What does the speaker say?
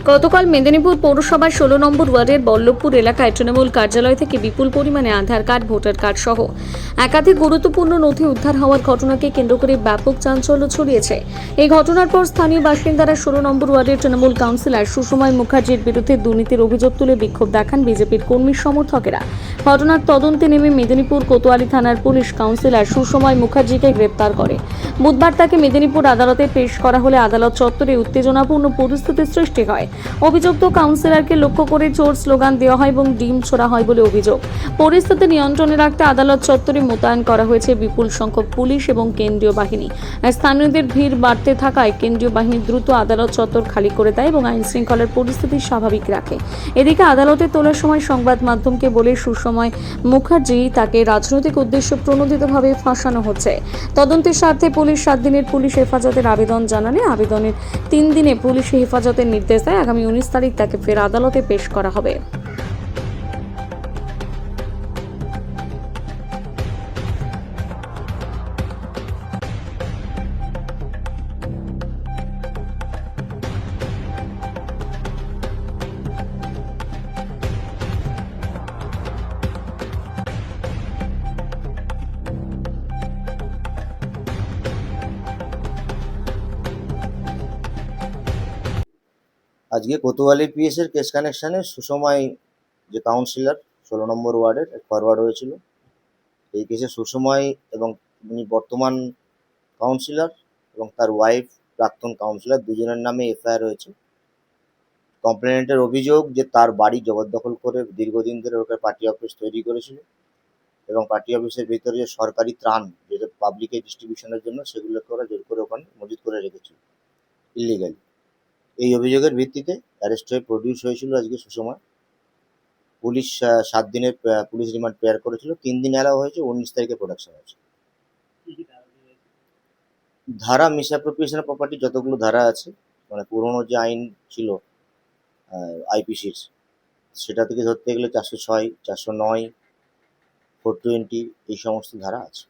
গতকাল মেদিনীপুর পৌরসভার ১৬ নম্বর ওয়ার্ডের বল্লভপুর এলাকায় তৃণমূল কার্যালয় থেকে বিপুল পরিমাণে আধার কার্ড, ভোটার কার্ড সহ একাধিক গুরুত্বপূর্ণ নথি উদ্ধার হওয়ার ঘটনাকে কেন্দ্র করে ব্যাপক চাঞ্চল্য ছড়িয়েছে। এই ঘটনার পর স্থানীয় বাসিন্দারা ১৬ নম্বর ওয়ার্ডের তৃণমূল কাউন্সিলর সুষময় মুখার্জির বিরুদ্ধে দুর্নীতির অভিযোগ তুলে বিক্ষোভ দেখান বিজেপির কর্মী সমর্থকেরা। ঘটনার তদন্তে নেমে মেদিনীপুর কোতোয়ালি থানার পুলিশ কাউন্সিলর সুষময় মুখার্জিকে গ্রেপ্তার করে। বুধবার তাকে মেদিনীপুর আদালতে পেশ করা হলে আদালত চত্বরে উত্তেজনাপূর্ণ পরিস্থিতির সৃষ্টি হয়। অভিযুক্ত কাউন্সিলরকে লক্ষ্য করে চোর স্লোগান দেওয়া হয় এবং ডিম ছোড়া হয় বলে অভিযোগ। পরিস্থিতি নিয়ন্ত্রণে রাখতে আদালত চত্বরে মোতায়েন করা হয়েছে বিপুল সংখ্যক পুলিশ এবং কেন্দ্রীয় বাহিনী। স্থানীয়দের ভিড় বাড়তে থাকায় কেন্দ্রীয় বাহিনী দ্রুত আদালত চত্বর খালি করে দেয় এবং আইন শৃঙ্খলার পরিস্থিতি স্বাভাবিক রাখে। এদিকে আদালতে তোলার সময় সংবাদ মাধ্যমকে বলে সুষময় মুখার্জি তাকে রাজনৈতিক উদ্দেশ্য প্রণোদিতভাবে ফাঁসানো হচ্ছে। তদন্তের স্বার্থে পুলিশ 7 দিনের পুলিশ হেফাজতের আবেদন জানালে আবেদনের 3 দিনে পুলিশ হেফাজতের নির্দেশ দেয়। আগামী 19 তারিখ তাকে ফের আদালতে পেশ করা হবে। আজকে কোতোয়ালি পিএসের কেস কানেকশনে সুসময় যে কাউন্সিলর 16 নম্বর ওয়ার্ডের ফরওয়ার্ড হয়েছিল। এই কেসে সুসময় এবং উনি বর্তমান কাউন্সিলর এবং তার ওয়াইফ প্রাক্তন কাউন্সিলর দুজনের নামে এফআইআর হয়েছে। কমপ্লেনেন্টের অভিযোগ যে তার বাড়ি জবরদখল করে দীর্ঘদিন ধরে ওকে পার্টি অফিস তৈরি করেছিল এবং পার্টি অফিসের ভিতরে যে সরকারি ত্রাণ যেটা পাবলিকে ডিস্ট্রিবিউশনের জন্য সেগুলোকে ওরা জোর করে ওখানে মজুত করে রেখেছিল ইলিগালি। এই অভিযোগের ভিত্তিতে অ্যারেস্ট হয়ে প্রডিউস হয়েছিল আজকে সুসময়। পুলিশ 7 দিনের পুলিশ রিমান্ড পেয়ার করেছিল, 3 দিন অ্যালাউ হয়েছে, 19 তারিখে প্রোডাকশন হয়েছে। ধারা মিসঅ্যাপ্রোপ্রিয়েশন প্রপার্টি যতগুলো ধারা আছে, মানে পুরোনো যে আইন ছিল আইপিসির, সেটা থেকে ধরতে গেলে 406, 409, 420 এই সমস্ত ধারা আছে।